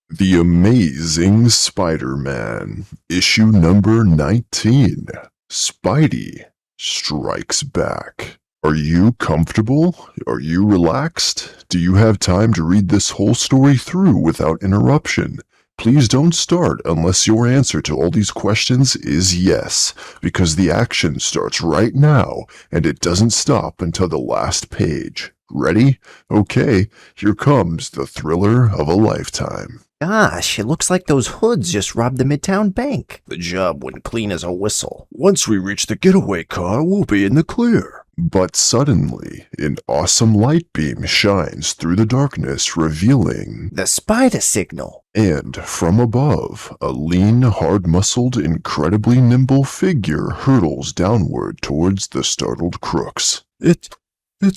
The Amazing Spider-Man, issue number 19. Spidey strikes back. Are you comfortable? Are you relaxed? Do you have time to read this whole story through without interruption? Please don't start unless your answer to all these questions is yes, because the action starts right now and it doesn't stop until the last page. Ready? Okay, here comes the thriller of a lifetime. Gosh, it looks like those hoods just robbed the Midtown Bank. The job went clean as a whistle. Once we reach the getaway car, we'll be in the clear. But suddenly, an awesome light beam shines through the darkness, revealing the spider signal. And from above, a lean, hard-muscled, incredibly nimble figure hurtles downward towards the startled crooks. It's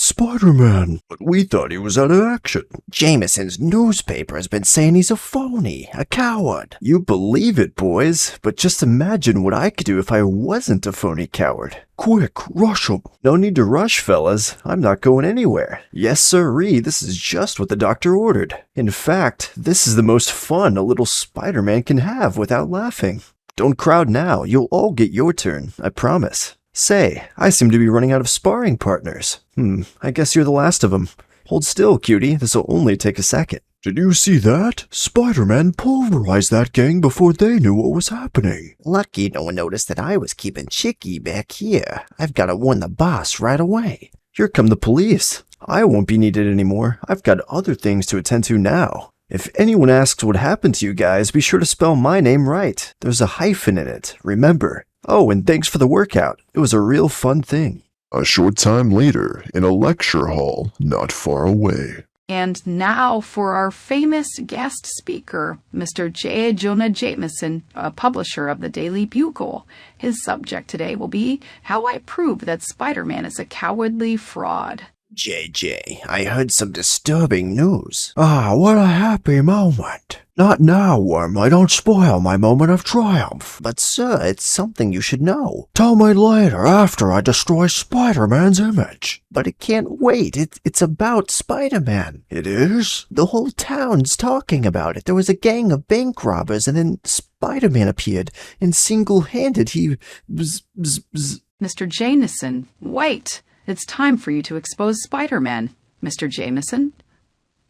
Spider-Man, but we thought he was out of action. Jameson's newspaper has been saying he's a phony, a coward. You believe it, boys, but just imagine what I could do if I wasn't a phony coward. Quick, rush him. No need to rush, fellas. I'm not going anywhere. Yes, sirree, this is just what the doctor ordered. In fact, this is the most fun a little Spider-Man can have without laughing. Don't crowd now. You'll all get your turn, I promise. Say, I seem to be running out of sparring partners. I guess you're the last of them. Hold still, cutie. This'll only take a second. Did you see that? Spider-Man pulverized that gang before they knew what was happening. Lucky no one noticed that I was keeping Chicky back here. I've got to warn the boss right away. Here come the police. I won't be needed anymore. I've got other things to attend to now. If anyone asks what happened to you guys, be sure to spell my name right. There's a hyphen in it, remember. Oh, and thanks for the workout. It was a real fun thing. A short time later, in a lecture hall not far away. And now for our famous guest speaker, Mr. J. Jonah Jameson, a publisher of the Daily Bugle. His subject today will be how I prove that Spider-Man is a cowardly fraud. JJ, I heard some disturbing news. What a happy moment. Not now, Wormley. Don't spoil my moment of triumph. But sir, it's something you should know. Tell me later, after I destroy Spider-Man's image. But it can't wait. It's about Spider-Man. It is? The whole town's talking about it. There was a gang of bank robbers, and then Spider-Man appeared, and single-handed he... Mr. Jameson, wait. It's time for you to expose Spider-Man. Mr. Jameson?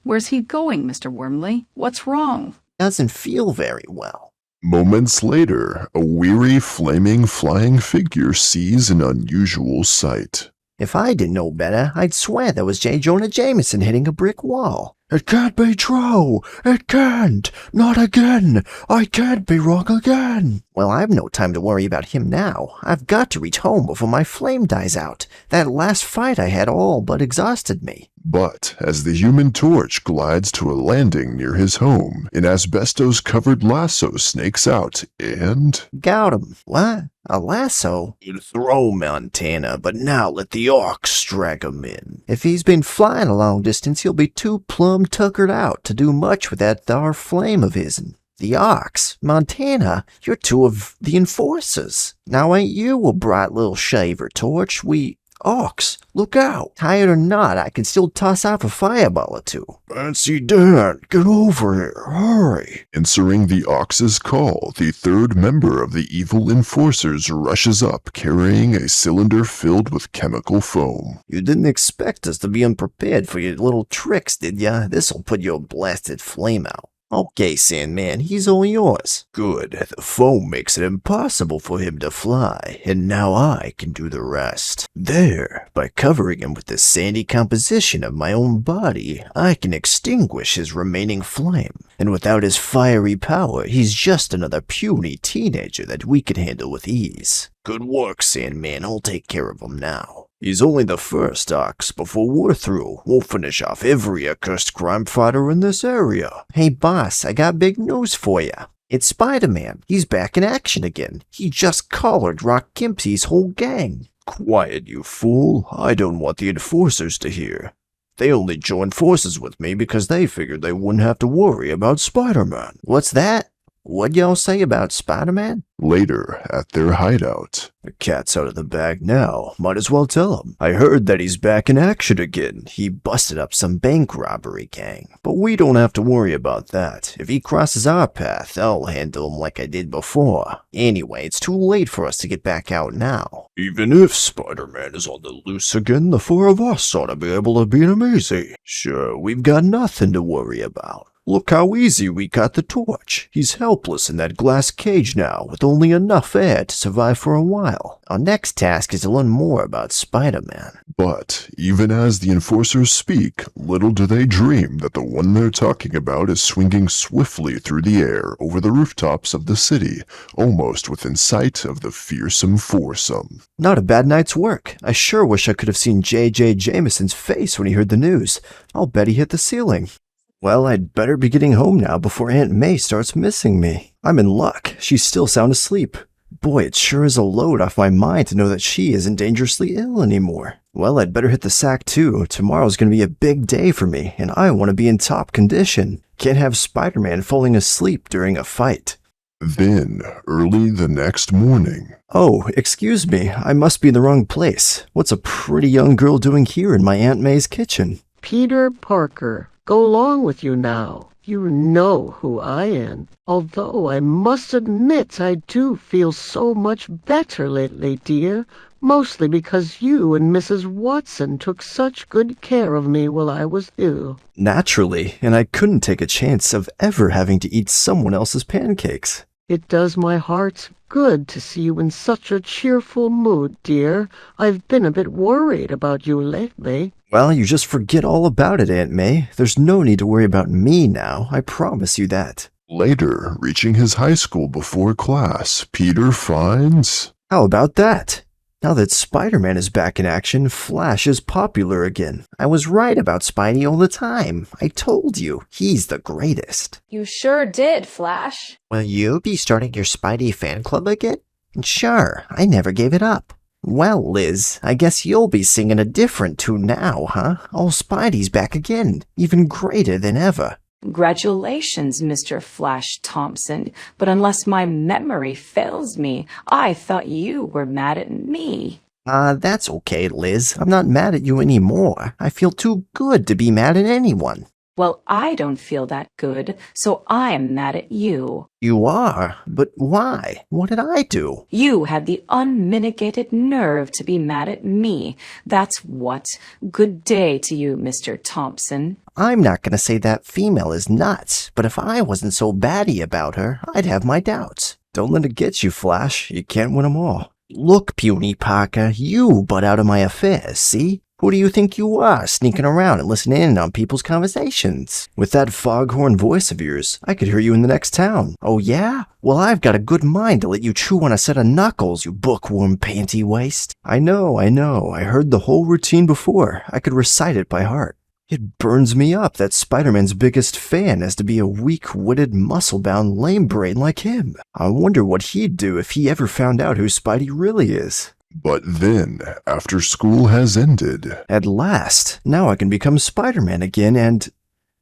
Where's he going, Mr. Wormley? What's wrong? Doesn't feel very well. Moments later, a weary, flaming, flying figure sees an unusual sight. If I didn't know better, I'd swear that was J. Jonah Jameson hitting a brick wall. It can't be true. It can't. Not again. I can't be wrong again. Well, I've no time to worry about him now. I've got to reach home before my flame dies out. That last fight I had all but exhausted me. But as the Human Torch glides to a landing near his home, an asbestos-covered lasso snakes out and... Got him. What? A lasso? You'd throw Montana, but now let the Ox drag him in. If he's been flying a long distance, he'll be too plumb tuckered out to do much with that thar flame of his'n. The Ox, Montana, you're two of the enforcers. Now ain't you a bright little shaver, Torch? Ox, look out. Tired or not, I can still toss off a fireball or two. Fancy Dan, get over here, hurry. Answering the Ox's call, the third member of the evil enforcers rushes up carrying a cylinder filled with chemical foam. You didn't expect us to be unprepared for your little tricks, did ya? This'll put your blasted flame out. Okay, Sandman, he's all yours. Good. The foam makes it impossible for him to fly, and now I can do the rest. There, by covering him with the sandy composition of my own body, I can extinguish his remaining flame. And without his fiery power, he's just another puny teenager that we can handle with ease. Good work, Sandman. I'll take care of him now. He's only the first, Ox. Before we're through, we'll finish off every accursed crime fighter in this area. Hey, boss, I got big news for ya. It's Spider-Man. He's back in action again. He just collared Rock Kimpsy's whole gang. Quiet, you fool. I don't want the enforcers to hear. They only joined forces with me because they figured they wouldn't have to worry about Spider-Man. What's that? What'd y'all say about Spider-Man? Later, at their hideout. The cat's out of the bag now. Might as well tell him. I heard that he's back in action again. He busted up some bank robbery gang. But we don't have to worry about that. If he crosses our path, I'll handle him like I did before. Anyway, it's too late for us to get back out now. Even if Spider-Man is on the loose again, the four of us ought to be able to beat him easy. Sure, we've got nothing to worry about. Look how easy we got the torch. He's helpless in that glass cage now, with only enough air to survive for a while. Our next task is to learn more about Spider-Man. But even as the enforcers speak, little do they dream that the one they're talking about is swinging swiftly through the air over the rooftops of the city, almost within sight of the fearsome foursome. Not a bad night's work. I sure wish I could have seen J.J. Jameson's face when he heard the news. I'll bet he hit the ceiling. Well, I'd better be getting home now before Aunt May starts missing me. I'm in luck. She's still sound asleep. Boy, it sure is a load off my mind to know that she isn't dangerously ill anymore. Well, I'd better hit the sack too. Tomorrow's gonna be a big day for me, and I want to be in top condition. Can't have Spider-Man falling asleep during a fight. Then, early the next morning. Oh, excuse me. I must be in the wrong place. What's a pretty young girl doing here in my Aunt May's kitchen? Peter Parker, go along with you now. You know who I am. Although I must admit I do feel so much better lately, dear. Mostly because you and Mrs. Watson took such good care of me while I was ill. Naturally, and I couldn't take a chance of ever having to eat someone else's pancakes. It does my heart good to see you in such a cheerful mood, dear. I've been a bit worried about you lately. Well, you just forget all about it, Aunt May. There's no need to worry about me now, I promise you that. Later, reaching his high school before class, Peter finds... How about that? Now that Spider-Man is back in action, Flash is popular again. I was right about Spidey all the time. I told you, he's the greatest. You sure did, Flash. Will you be starting your Spidey fan club again? Sure, I never gave it up. Well, Liz, I guess you'll be singing a different tune now, huh? Oh, Spidey's back again, even greater than ever. Congratulations, Mr. Flash Thompson, but unless my memory fails me, I thought you were mad at me. That's okay, Liz. I'm not mad at you anymore. I feel too good to be mad at anyone. Well, I don't feel that good, so I'm mad at you. You are? But why? What did I do? You had the unmitigated nerve to be mad at me. That's what. Good day to you, Mr. Thompson. I'm not gonna say that female is nuts, but if I wasn't so batty about her, I'd have my doubts. Don't let it get you, Flash. You can't win them all. Look, puny Parker, you butt out of my affairs, see? Who do you think you are, sneaking around and listening in on people's conversations? With that foghorn voice of yours, I could hear you in the next town. Oh yeah? Well, I've got a good mind to let you chew on a set of knuckles, you bookworm panty waist. I know. I heard the whole routine before. I could recite it by heart. It burns me up that Spider-Man's biggest fan has to be a weak-witted, muscle-bound lame brain like him. I wonder what he'd do if he ever found out who Spidey really is. But then, after school has ended... At last, now I can become Spider-Man again and...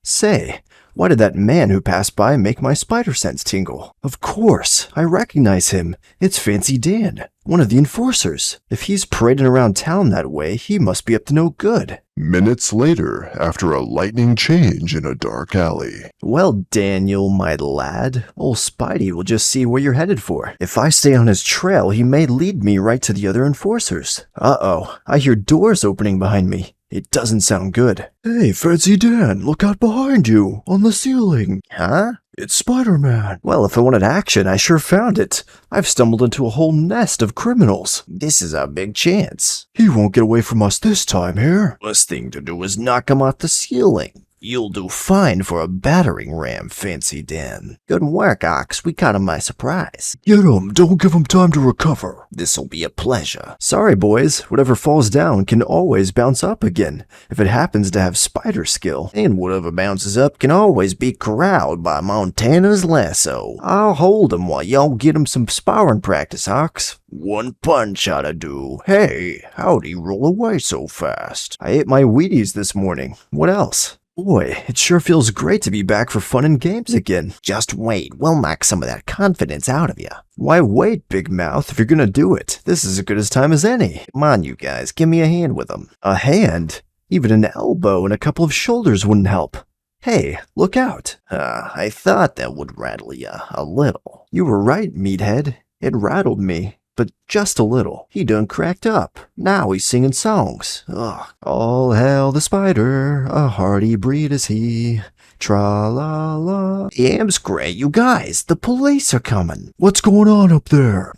Say, why did that man who passed by make my spider sense tingle? Of course, I recognize him. It's Fancy Dan, one of the enforcers. If he's parading around town that way, he must be up to no good. Minutes later, after a lightning change in a dark alley. Well, Daniel, my lad, old Spidey will just see where you're headed for. If I stay on his trail, he may lead me right to the other enforcers. Uh-oh, I hear doors opening behind me. It doesn't sound good. Hey, Fancy Dan, look out behind you, on the ceiling. Huh? It's Spider-Man. Well, if I wanted action, I sure found it. I've stumbled into a whole nest of criminals. This is a big chance. He won't get away from us this time here. Best thing to do is knock him off the ceiling. You'll do fine for a battering ram, Fancy Dan. Good work, Ox. We caught him by surprise. Get him. Don't give him time to recover. This'll be a pleasure. Sorry, boys. Whatever falls down can always bounce up again, if it happens to have spider skill. And whatever bounces up can always be corralled by Montana's lasso. I'll hold him while y'all get him some sparring practice, Ox. One punch oughta do. Hey, how'd he roll away so fast? I ate my Wheaties this morning. What else? Boy, it sure feels great to be back for fun and games again. Just wait, we'll knock some of that confidence out of you. Why wait, Big Mouth, if you're gonna do it? This is as good as time as any. Come on, you guys, give me a hand with them. A hand? Even an elbow and a couple of shoulders wouldn't help. Hey, look out. I thought that would rattle you a little. You were right, meathead. It rattled me, but just a little. He done cracked up. Now he's singing songs. Ugh. All hail the spider, a hardy breed is he. Tra-la-la. Yams Gray, you guys, the police are coming. What's going on up there?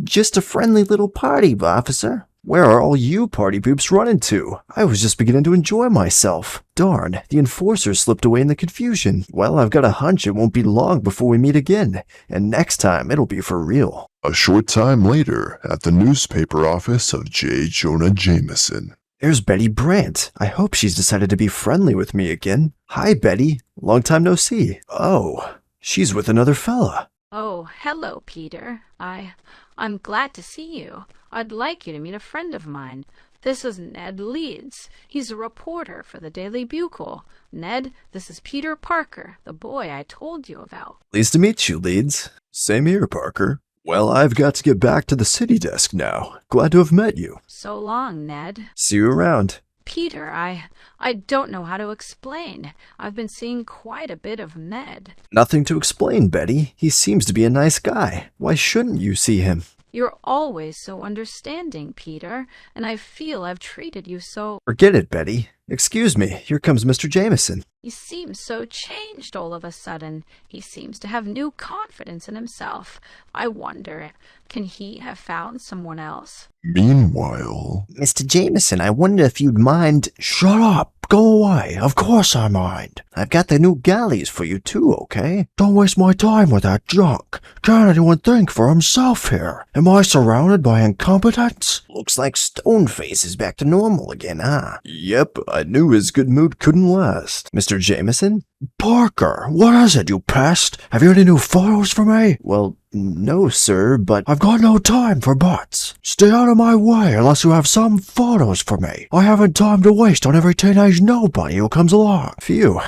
Just a friendly little party, officer. Where are all you party poops running to? I was just beginning to enjoy myself. Darn, the enforcer slipped away in the confusion. Well, I've got a hunch it won't be long before we meet again, and next time it'll be for real. A short time later, at the newspaper office of J. Jonah Jameson. There's Betty Brant. I hope she's decided to be friendly with me again. Hi, Betty. Long time no see. Oh, she's with another fella. Oh, hello, Peter. I'm glad to see you. I'd like you to meet a friend of mine. This is Ned Leeds. He's a reporter for the Daily Bugle. Ned, this is Peter Parker, the boy I told you about. Pleased to meet you, Leeds. Same here, Parker. Well, I've got to get back to the city desk now. Glad to have met you. So long, Ned. See you around. Peter, I don't know how to explain. I've been seeing quite a bit of Ned. Nothing to explain, Betty. He seems to be a nice guy. Why shouldn't you see him? You're always so understanding, Peter, and I feel I've treated you so... Forget it, Betty. Excuse me, here comes Mr. Jameson. He seems so changed all of a sudden. He seems to have new confidence in himself. I wonder, can he have found someone else? Meanwhile, Mr. Jameson, I wonder if you'd mind... Shut up! Go away! Of course I mind! I've got the new galleys for you too, okay? Don't waste my time with that junk! Can't anyone think for himself here? Am I surrounded by incompetents? Looks like Stoneface is back to normal again, huh? Yep, I knew his good mood couldn't last. Mr. Jameson? Parker, what is it, you pest? Have you any new photos for me? Well, no, sir, but... I've got no time for buts. Stay out of my way unless you have some photos for me. I haven't time to waste on every teenage nobody who comes along. Phew.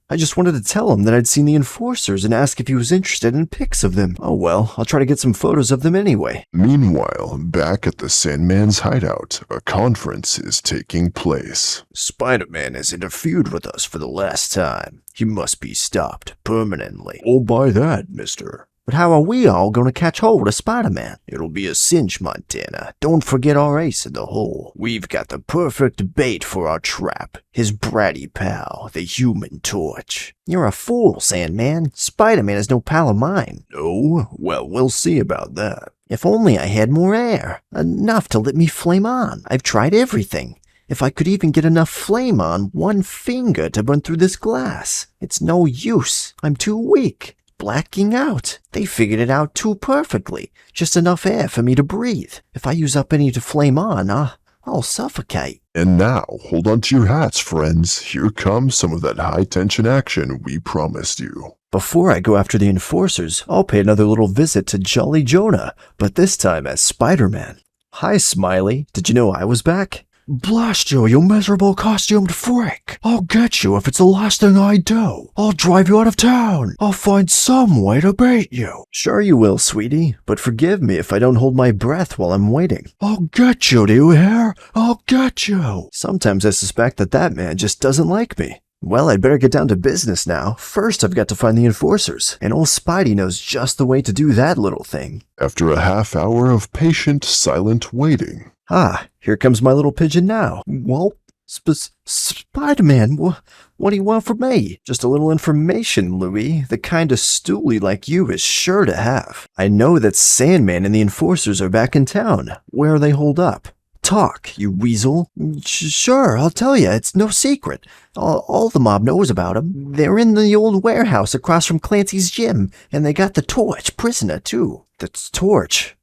I just wanted to tell him that I'd seen the enforcers and ask if he was interested in pics of them. Oh well, I'll try to get some photos of them anyway. meanwhile, back at the Sandman's hideout, a conference is taking place. Spider-Man has interfered with us for the last time. He must be stopped permanently. Oh, by that, mister. But how are we all going to catch hold of Spider-Man? It'll be a cinch, Montana. Don't forget our ace in the hole. We've got the perfect bait for our trap. His bratty pal, the Human Torch. You're a fool, Sandman. Spider-Man is no pal of mine. No? Well, we'll see about that. If only I had more air. Enough to let me flame on. I've tried everything. If I could even get enough flame on one finger to burn through this glass. It's no use. I'm too weak. Blacking out. They figured it out too perfectly. Just enough air for me to breathe. If I use up any to flame on, I'll suffocate. And now, hold on to your hats, friends. Here comes some of that high-tension action we promised you. Before I go after the enforcers, I'll pay another little visit to Jolly Jonah, but this time as Spider-Man. Hi, Smiley. Did you know I was back? Blast you, you miserable costumed freak! I'll get you if it's the last thing I do. I'll drive you out of town. I'll find some way to beat you. Sure you will, sweetie, but forgive me if I don't hold my breath while I'm waiting. I'll get you, do you hear? I'll get you. Sometimes I suspect that man just doesn't like me. Well, I'd better get down to business now. First, I've got to find the enforcers, and old Spidey knows just the way to do that little thing. After a half hour of patient, silent waiting. Ah, here comes my little pigeon now. Well, Spider-Man, what do you want from me? Just a little information, Louie. The kind of stoolie like you is sure to have. I know that Sandman and the enforcers are back in town. Where are they holed up? Talk, you weasel. Sure, I'll tell you. It's no secret. All the mob knows about them. They're in the old warehouse across from Clancy's gym, and they got the Torch prisoner, too. The Torch?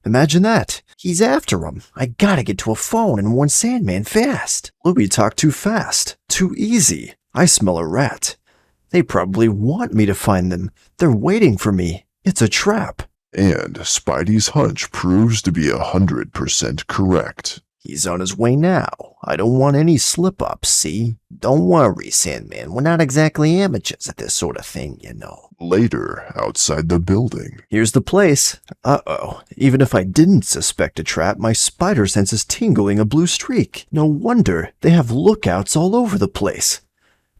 Imagine that. He's after him. I gotta get to a phone and warn Sandman fast. Louie talked too fast. Too easy. I smell a rat. They probably want me to find them. They're waiting for me. It's a trap. And Spidey's hunch proves to be 100% correct. He's on his way now. I don't want any slip-ups, see? Don't worry, Sandman. We're not exactly amateurs at this sort of thing, you know. Later, outside the building. Here's the place. Uh-oh. Even if I didn't suspect a trap, my spider sense is tingling a blue streak. No wonder. They have lookouts all over the place.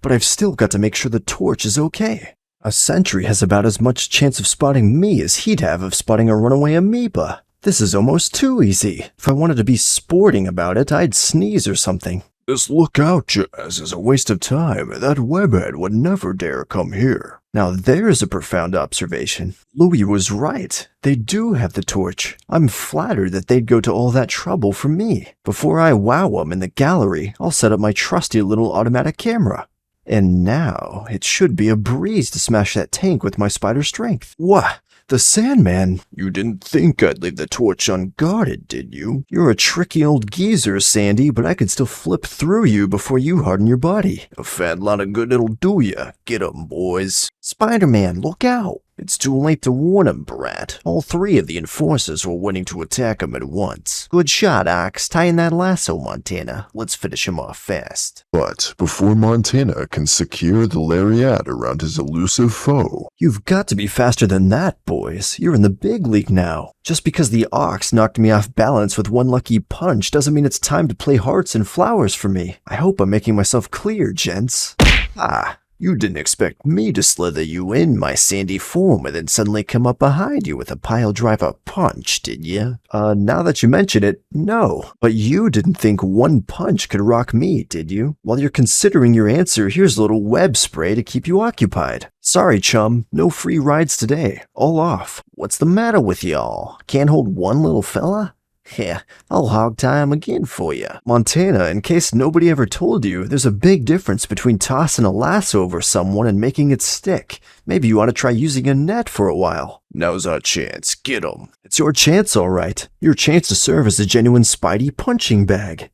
But I've still got to make sure the torch is okay. A sentry has about as much chance of spotting me as he'd have of spotting a runaway amoeba. This is almost too easy. If I wanted to be sporting about it, I'd sneeze or something. This lookout Jazz is a waste of time. That webhead would never dare come here. Now there's a profound observation. Louis was right. They do have the torch. I'm flattered that they'd go to all that trouble for me. Before I wow them in the gallery, I'll set up my trusty little automatic camera. And now, it should be a breeze to smash that tank with my spider strength. What? The Sandman? You didn't think I'd leave the torch unguarded, did you? You're a tricky old geezer, Sandy, but I could still flip through you before you harden your body. A fat lot of good it'll do ya. Get 'em, boys. Spider-Man, look out! It's too late to warn him, Brat. All three of the enforcers were waiting to attack him at once. Good shot, Ox. Tie in that lasso, Montana. Let's finish him off fast. But before Montana can secure the lariat around his elusive foe... You've got to be faster than that, boys. You're in the big league now. Just because the Ox knocked me off balance with one lucky punch doesn't mean it's time to play hearts and flowers for me. I hope I'm making myself clear, gents. Ah. You didn't expect me to slither you in, my sandy form, and then suddenly come up behind you with a pile-driver punch, did you? Now that you mention it, no. But you didn't think one punch could rock me, did you? While you're considering your answer, here's a little web spray to keep you occupied. Sorry, chum. No free rides today. All off. What's the matter with y'all? Can't hold one little fella? Yeah, I'll hog tie him again for you. Montana, in case nobody ever told you, there's a big difference between tossing a lasso over someone and making it stick. Maybe you ought to try using a net for a while. Now's our chance. Get 'em. It's your chance, all right. Your chance to serve as a genuine Spidey punching bag.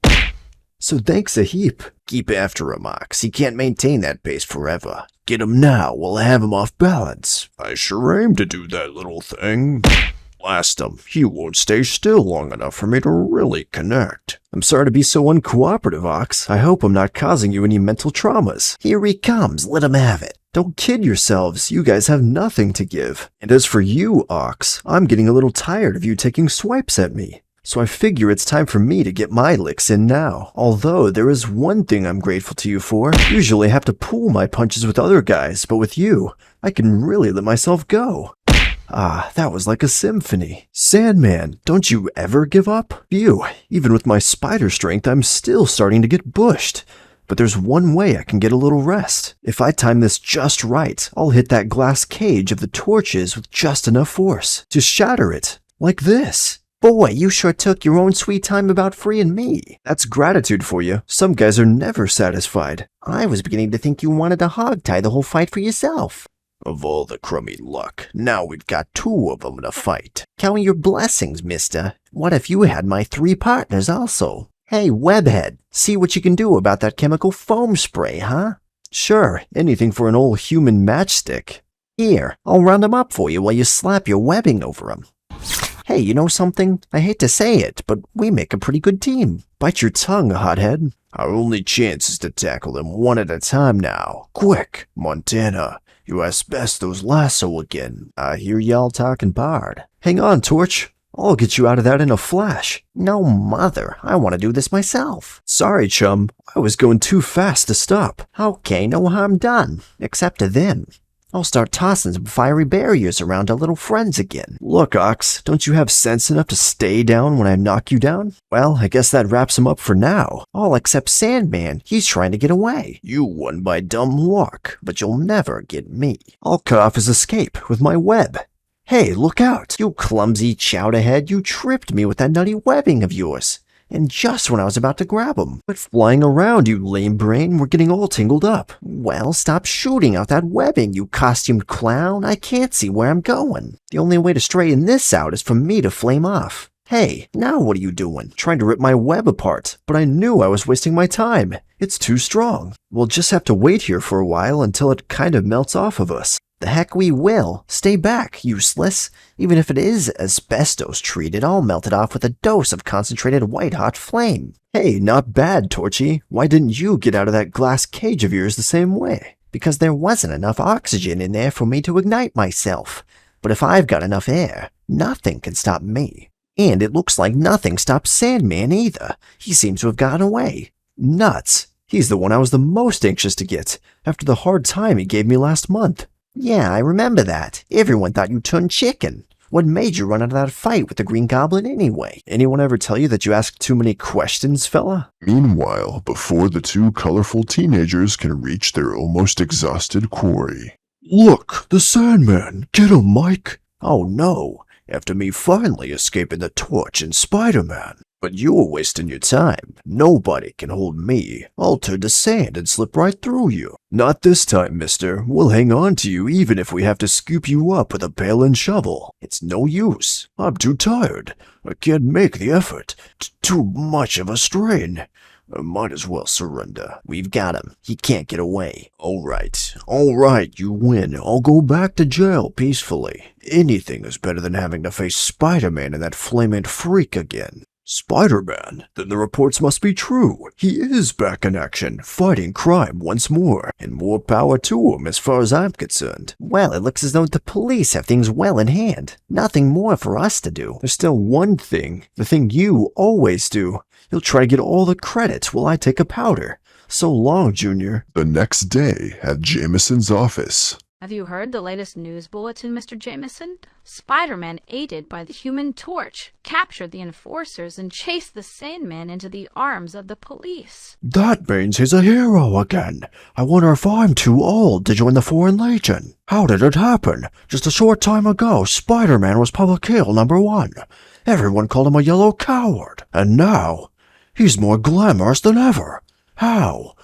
So thanks a heap. Keep after him, Ox. He can't maintain that pace forever. Get him now. We'll have him off balance. I sure aim to do that little thing. Blast him. He won't stay still long enough for me to really connect. I'm sorry to be so uncooperative, Ox. I hope I'm not causing you any mental traumas. Here he comes. Let him have it. Don't kid yourselves. You guys have nothing to give. And as for you, Ox, I'm getting a little tired of you taking swipes at me. So I figure it's time for me to get my licks in now. Although there is one thing I'm grateful to you for. Usually I have to pool my punches with other guys, but with you, I can really let myself go. Ah, that was like a symphony. Sandman, don't you ever give up? Phew, even with my spider strength, I'm still starting to get bushed. But there's one way I can get a little rest. If I time this just right, I'll hit that glass cage of the torches with just enough force to shatter it, like this. Boy, you sure took your own sweet time about freeing me. That's gratitude for you. Some guys are never satisfied. I was beginning to think you wanted to hog-tie the whole fight for yourself. Of all the crummy luck, now we've got two of them to fight. Count your blessings, mister. What if you had my three partners also? Hey, Webhead, see what you can do about that chemical foam spray, huh? Sure, anything for an old human matchstick. Here, I'll round them up for you while you slap your webbing over them. Hey, you know something? I hate to say it, but we make a pretty good team. Bite your tongue, hothead. Our only chance is to tackle them one at a time now. Quick, Montana. You asbestos lasso again. I hear y'all talking bard. Hang on, Torch. I'll get you out of that in a flash. No mother, I want to do this myself. Sorry, chum. I was going too fast to stop. Okay, no harm done. Except to them. I'll start tossing some fiery barriers around our little friends again. Look, Ox, don't you have sense enough to stay down when I knock you down? Well, I guess that wraps him up for now. All except Sandman. He's trying to get away. You won by dumb luck, but you'll never get me. I'll cut off his escape with my web. Hey, look out! You clumsy chowderhead, you tripped me with that nutty webbing of yours. And just when I was about to grab him. Quit flying around, you lame brain. We're getting all tangled up. Well, stop shooting out that webbing, you costumed clown. I can't see where I'm going. The only way to straighten this out is for me to flame off. Hey, now what are you doing? Trying to rip my web apart, but I knew I was wasting my time. It's too strong. We'll just have to wait here for a while until it kind of melts off of us. The heck we will. Stay back, useless. Even if it is asbestos treated, I'll melt it off with a dose of concentrated white-hot flame. Hey, not bad, Torchy. Why didn't you get out of that glass cage of yours the same way? Because there wasn't enough oxygen in there for me to ignite myself. But if I've got enough air, nothing can stop me. And it looks like nothing stops Sandman either. He seems to have gotten away. Nuts. He's the one I was the most anxious to get, after the hard time he gave me last month. Yeah, I remember that. Everyone thought you turned chicken. What made you run out of that fight with the Green Goblin anyway? Anyone ever tell you that you ask too many questions, fella? Meanwhile, before the two colorful teenagers can reach their almost exhausted quarry. Look, the Sandman! Get him, Mike! Oh no, After me finally escaping the torch and Spider-Man. but you were wasting your time. Nobody can hold me. I'll turn to sand and slip right through you. Not this time, mister. We'll hang on to you even if we have to scoop you up with a pail and shovel. It's no use. I'm too tired. I can't make the effort. Too much of a strain. I might as well surrender. We've got him. He can't get away. All right, you win. I'll go back to jail peacefully. Anything is better than having to face Spider-Man and that flaming freak again. Spider-Man? Then the reports must be true. He is back in action, fighting crime once more. And more power to him as far as I'm concerned. Well, it looks as though the police have things well in hand. Nothing more for us to do. There's still one thing. The thing you always do. You'll try to get all the credit while I take a powder. So long, Junior. The next day at Jameson's office. Have you heard the latest news bulletin, Mr. Jameson? Spider-Man, aided by the Human Torch, captured the enforcers and chased the Sandman into the arms of the police. That means he's a hero again. I wonder if I'm too old to join the Foreign Legion. How did it happen? Just a short time ago, Spider-Man was public heel #1. Everyone called him a yellow coward. And now, he's more glamorous than ever. How?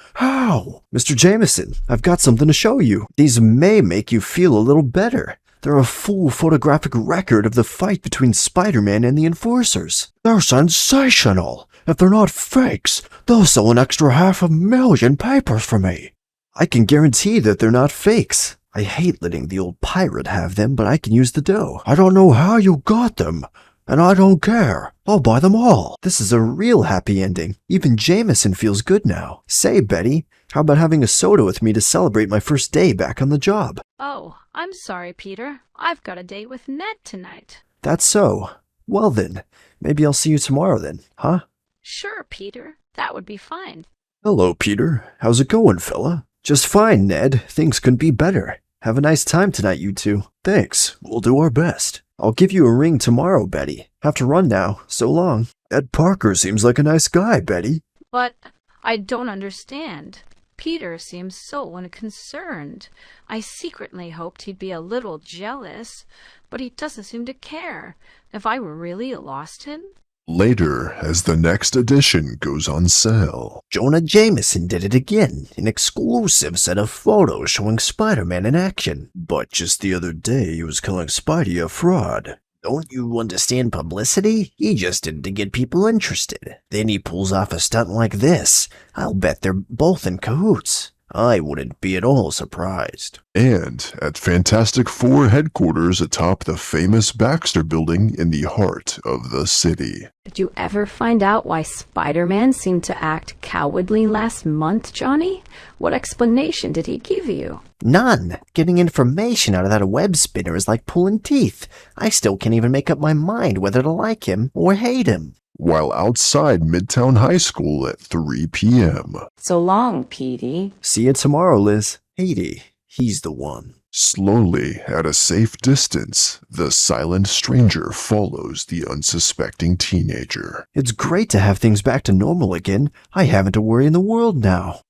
Mr. Jameson, I've got something to show you. These may make you feel a little better. They're a full photographic record of the fight between Spider-Man and the enforcers. They're sensational. If they're not fakes, they'll sell an extra 500,000 papers for me. I can guarantee that they're not fakes. I hate letting the old pirate have them, but I can use the dough. I don't know how you got them, and I don't care. I'll buy them all. This is a real happy ending. Even Jameson feels good now. Say, Betty, how about having a soda with me to celebrate my first day back on the job? Oh, I'm sorry, Peter. I've got a date with Ned tonight. That's so. Well then, maybe I'll see you tomorrow then, huh? Sure, Peter. That would be fine. Hello, Peter. How's it going, fella? Just fine, Ned. Things couldn't be better. Have a nice time tonight, you two. Thanks. We'll do our best. I'll give you a ring tomorrow, Betty. Have to run now. So long. Ed Parker seems like a nice guy, Betty. But I don't understand. Peter seems so unconcerned. I secretly hoped he'd be a little jealous, but he doesn't seem to care. Have I really lost him? Later, as the next edition goes on sale. Jonah Jameson did it again. An exclusive set of photos showing Spider-Man in action. But just the other day, he was calling Spidey a fraud. Don't you understand publicity? He just did it to get people interested. Then he pulls off a stunt like this. I'll bet they're both in cahoots. I wouldn't be at all surprised. And at Fantastic Four headquarters atop the famous Baxter Building in the heart of the city. Did you ever find out why Spider-Man seemed to act cowardly last month, Johnny? What explanation did he give you? None. Getting information out of that web spinner is like pulling teeth. I still can't even make up my mind whether to like him or hate him. While outside Midtown High School at 3 p.m. So long, Petey. See you tomorrow, Liz. Haiti, he's the one. Slowly, at a safe distance, the silent stranger follows the unsuspecting teenager. It's great to have things back to normal again. I haven't a worry in the world now.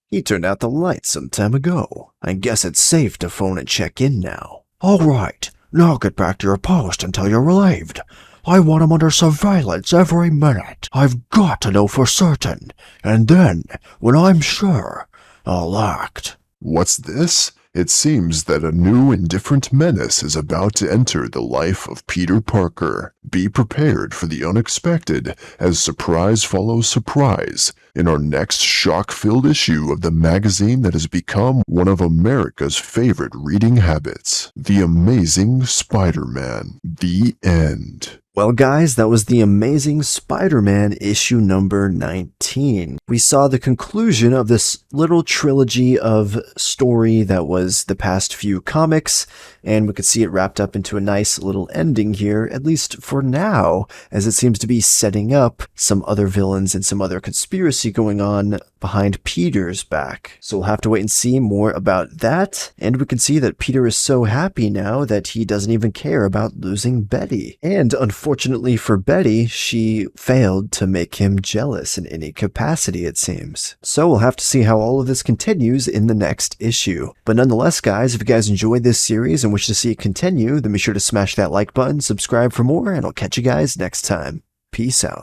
He turned out the lights some time ago. I guess it's safe to phone and check in now. All right, now get back to your post until you're relieved. I want him under surveillance every minute. I've got to know for certain. And then, when I'm sure, I'll act. What's this? It seems that a new and different menace is about to enter the life of Peter Parker. Be prepared for the unexpected as surprise follows surprise in our next shock-filled issue of the magazine that has become one of America's favorite reading habits. The Amazing Spider-Man. The End. Well, guys, that was the Amazing Spider-Man issue number 19. We saw the conclusion of this little trilogy of story that was the past few comics, and we could see it wrapped up into a nice little ending here, at least for now, as it seems to be setting up some other villains and some other conspiracy going on behind Peter's back. So we'll have to wait and see more about that, and we can see that Peter is so happy now that he doesn't even care about losing Betty. And unfortunately for Betty, she failed to make him jealous in any capacity, it seems. So we'll have to see how all of this continues in the next issue. But nonetheless, guys, if you guys enjoyed this series and wish to see it continue, then be sure to smash that like button, subscribe for more, and I'll catch you guys next time. Peace out.